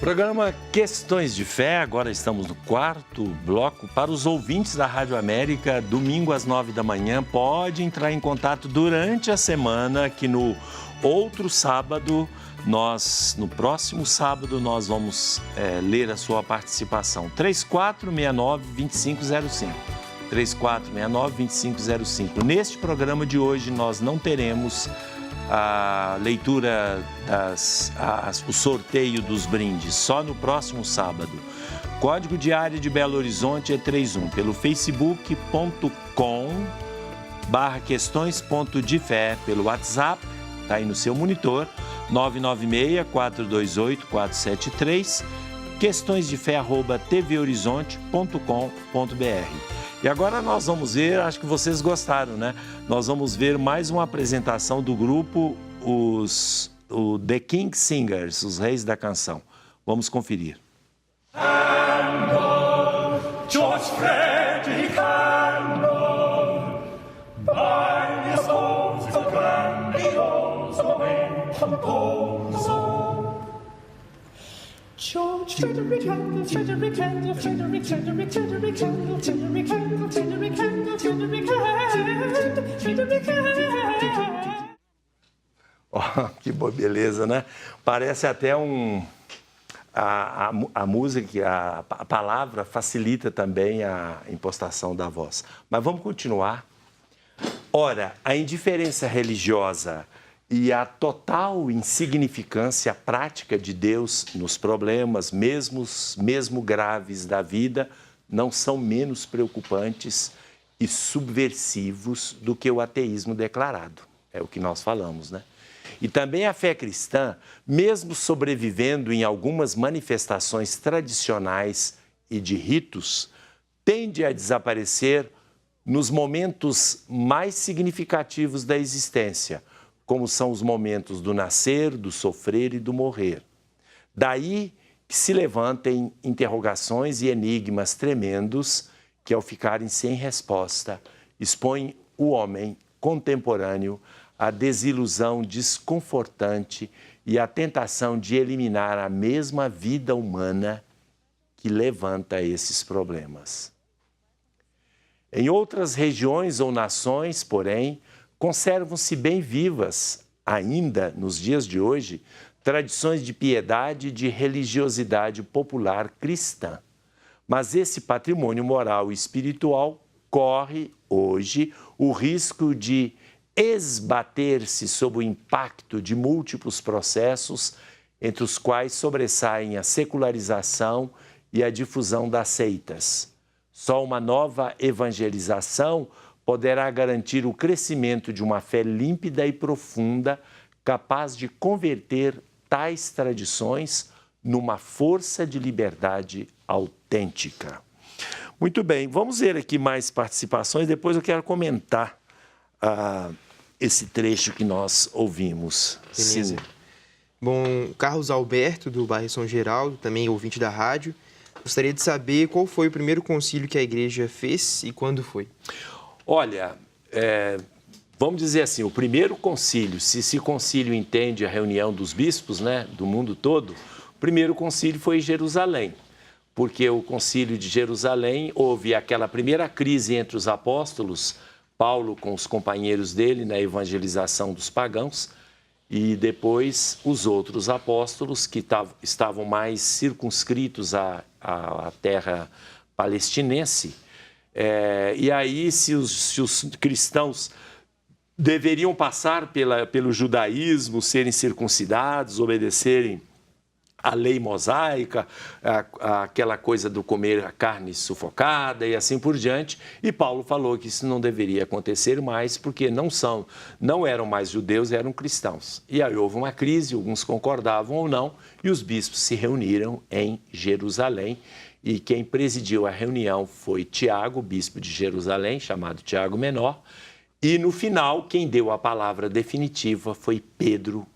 Programa Questões de Fé, agora estamos no quarto bloco. Para os ouvintes da Rádio América, domingo às 9 da manhã, pode entrar em contato durante a semana, que no outro sábado, no próximo sábado, nós vamos ler a sua participação. 3469-2505. 3469-2505. Neste programa de hoje, nós não teremos a leitura, o sorteio dos brindes, só no próximo sábado. Código de área de Belo Horizonte é 31, pelo facebook.com/questões.de-fé, pelo WhatsApp, está aí no seu monitor, 996-428-473, questõesdefé@tvhorizonte.com.br. E agora nós vamos ver, acho que vocês gostaram, né? Nós vamos ver mais uma apresentação do grupo, o The King Singers, os Reis da Canção. Vamos conferir. Handel, George Frederick Handel, by the grandiose composer. George Frederick Handel, Frederick Handel, Frederick, Frederick, Frederick Handel, Frederick Handel, Frederick Handel, Frederick Handel, Frederick Handel. Oh, que boa beleza, né? Parece até a música, a palavra facilita também a impostação da voz. Mas vamos continuar. Ora, a indiferença religiosa e a total insignificância prática de Deus nos problemas, mesmo graves da vida, não são menos preocupantes e subversivos do que o ateísmo declarado. É o que nós falamos, né? E também a fé cristã, mesmo sobrevivendo em algumas manifestações tradicionais e de ritos, tende a desaparecer nos momentos mais significativos da existência, como são os momentos do nascer, do sofrer e do morrer. Daí que se levantem interrogações e enigmas tremendos que, ao ficarem sem resposta, expõem o homem contemporâneo à desilusão desconfortante e à tentação de eliminar a mesma vida humana que levanta esses problemas. Em outras regiões ou nações, porém, conservam-se bem vivas, ainda nos dias de hoje, tradições de piedade e de religiosidade popular cristã. Mas esse patrimônio moral e espiritual corre, hoje, o risco de esbater-se sob o impacto de múltiplos processos, entre os quais sobressaem a secularização e a difusão das seitas. Só uma nova evangelização poderá garantir o crescimento de uma fé límpida e profunda, capaz de converter tais tradições numa força de liberdade autêntica. Muito bem, vamos ver aqui mais participações, depois eu quero comentar esse trecho que nós ouvimos. Beleza. Bom, Carlos Alberto, do bairro São Geraldo, também ouvinte da rádio, gostaria de saber qual foi o primeiro concílio que a igreja fez e quando foi. Olha, vamos dizer assim, o primeiro concílio, se esse concílio entende a reunião dos bispos, né, do mundo todo, o primeiro concílio foi em Jerusalém, porque o concílio de Jerusalém houve aquela primeira crise entre os apóstolos, Paulo com os companheiros dele na evangelização dos pagãos, e depois os outros apóstolos que estavam mais circunscritos à terra palestinense. E aí, se os cristãos deveriam passar pelo judaísmo, serem circuncidados, obedecerem à lei mosaica, aquela coisa do comer a carne sufocada e assim por diante. E Paulo falou que isso não deveria acontecer mais, porque não eram mais judeus, eram cristãos. E aí houve uma crise, alguns concordavam ou não, e os bispos se reuniram em Jerusalém. E quem presidiu a reunião foi Tiago, bispo de Jerusalém, chamado Tiago Menor. E no final, quem deu a palavra definitiva foi Pedro,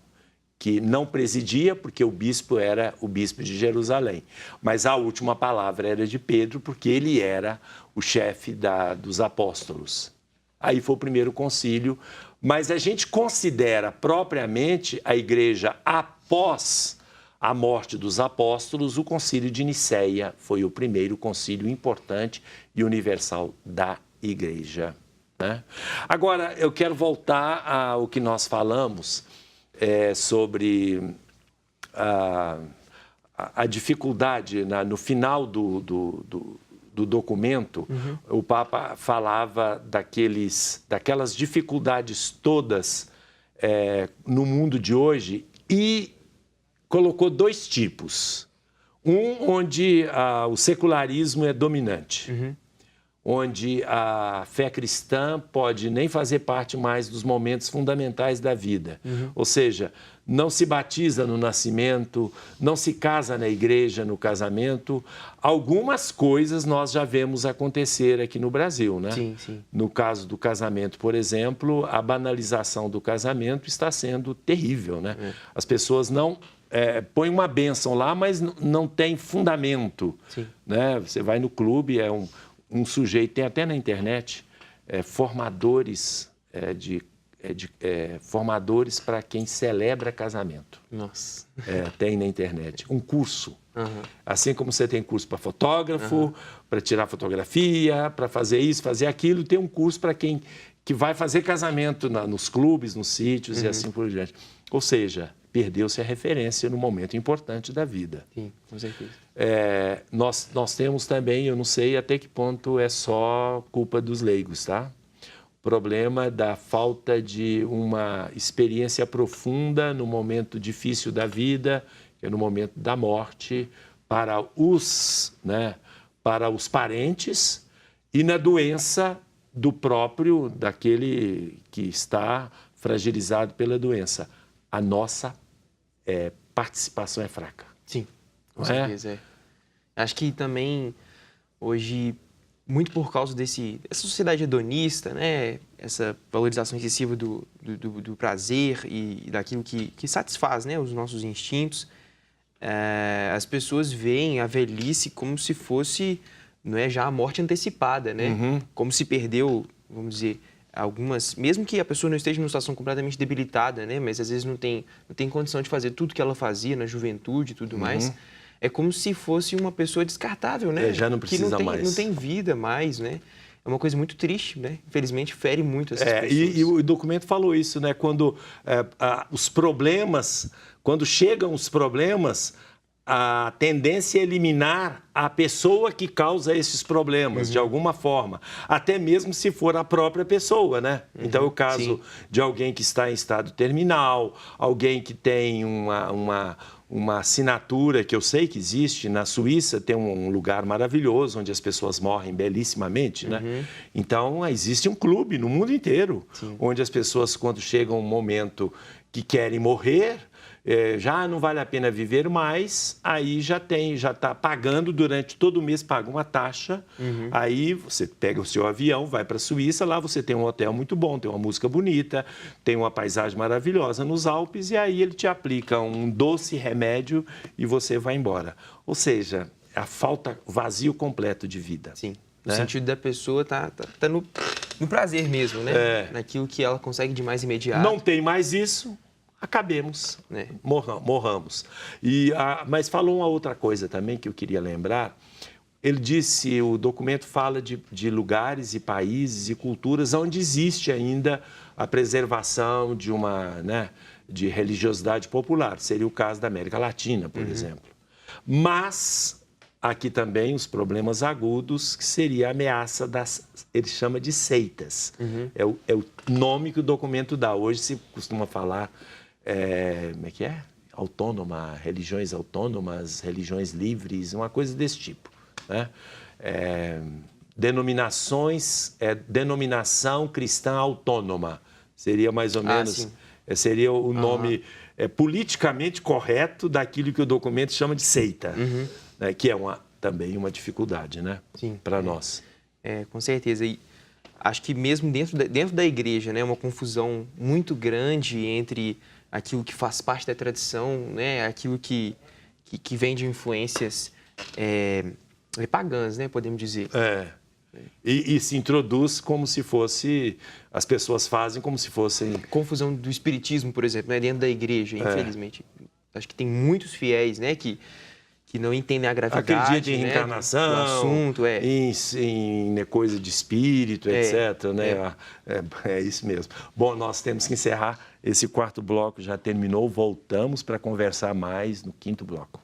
que não presidia, porque o bispo era o bispo de Jerusalém. Mas a última palavra era de Pedro, porque ele era o chefe dos apóstolos. Aí foi o primeiro concílio. Mas a gente considera propriamente a igreja após a morte dos apóstolos, o concílio de Nicéia foi o primeiro concílio importante e universal da Igreja, né? Agora, eu quero voltar ao que nós falamos sobre a dificuldade, no final do documento, o Papa falava daquelas dificuldades todas no mundo de hoje e colocou 2 tipos. Um onde o secularismo é dominante, onde a fé cristã pode nem fazer parte mais dos momentos fundamentais da vida. Ou seja, não se batiza no nascimento, não se casa na igreja no casamento. Algumas coisas nós já vemos acontecer aqui no Brasil, né? Sim, sim. No caso do casamento, por exemplo, a banalização do casamento está sendo terrível, né? As pessoas não põem uma bênção lá, mas não tem fundamento, né? Você vai no clube, um sujeito, tem até na internet, formadores formadores para quem celebra casamento. Nossa. Tem na internet. Um curso. Assim como você tem curso para fotógrafo, para tirar fotografia, para fazer isso, fazer aquilo, tem um curso para quem que vai fazer casamento nos clubes, nos sítios e assim por diante. Ou seja, perdeu-se a referência no momento importante da vida. Sim, com certeza. Nós temos também, eu não sei até que ponto é só culpa dos leigos, tá? O problema da falta de uma experiência profunda no momento difícil da vida, que é no momento da morte, para os parentes e na doença daquele que está fragilizado pela doença. A nossa participação é fraca. Sim, com certeza. Acho que também, hoje, muito por causa dessa sociedade hedonista, né? Essa valorização excessiva do prazer e daquilo que satisfaz, né? Os nossos instintos, as pessoas veem a velhice como se fosse, não é, já a morte antecipada, né? Como se perdeu, vamos dizer, mesmo que a pessoa não esteja numa situação completamente debilitada, né? Mas às vezes não tem condição de fazer tudo que ela fazia na juventude e tudo mais. É como se fosse uma pessoa descartável, né? Já não precisa mais. Não tem vida mais, né? É uma coisa muito triste, né? Infelizmente, fere muito essas pessoas. E o documento falou isso, né? Quando quando chegam os problemas, a tendência é eliminar a pessoa que causa esses problemas, de alguma forma. Até mesmo se for a própria pessoa, né? Então, é o caso de alguém que está em estado terminal, alguém que tem uma assinatura que eu sei que existe. Na Suíça tem um lugar maravilhoso onde as pessoas morrem belíssimamente, né? Então, existe um clube no mundo inteiro, onde as pessoas, quando chegam um momento que querem morrer, já não vale a pena viver mais, aí já está pagando durante todo o mês, paga uma taxa, aí você pega o seu avião, vai para a Suíça, lá você tem um hotel muito bom, tem uma música bonita, tem uma paisagem maravilhosa nos Alpes, e aí ele te aplica um doce remédio e você vai embora. Ou seja, o vazio completo de vida. Sim, o sentido da pessoa tá no prazer mesmo, né? Naquilo que ela consegue de mais imediato. Não tem mais isso, acabemos, morramos. Mas falou uma outra coisa também que eu queria lembrar. Ele disse, o documento fala de lugares e países e culturas onde existe ainda a preservação de religiosidade popular. Seria o caso da América Latina, por exemplo. Mas aqui também os problemas agudos, que seria a ameaça ele chama de seitas. É o nome que o documento dá. Hoje se costuma falar, como é que é? Autônoma, religiões autônomas, religiões livres, uma coisa desse tipo, né? Denominação cristã autônoma, seria mais ou menos, seria o nome politicamente correto daquilo que o documento chama de seita, né? Que é também uma dificuldade, né? Para nós. Com certeza. E acho que mesmo dentro da igreja, né, uma confusão muito grande entre aquilo que faz parte da tradição, né, aquilo que vem de influências pagãs, né, podemos dizer. E se introduz como se fosse... As pessoas fazem como se fossem... Confusão do espiritismo, por exemplo, né, dentro da igreja, infelizmente. acho que tem muitos fiéis, né, que não entendem a gravidade, Acredita em né, reencarnação, do assunto, em coisa de espírito, etc. Né? É isso mesmo. Bom, nós temos que encerrar esse 4º bloco, já terminou, voltamos para conversar mais no 5º bloco.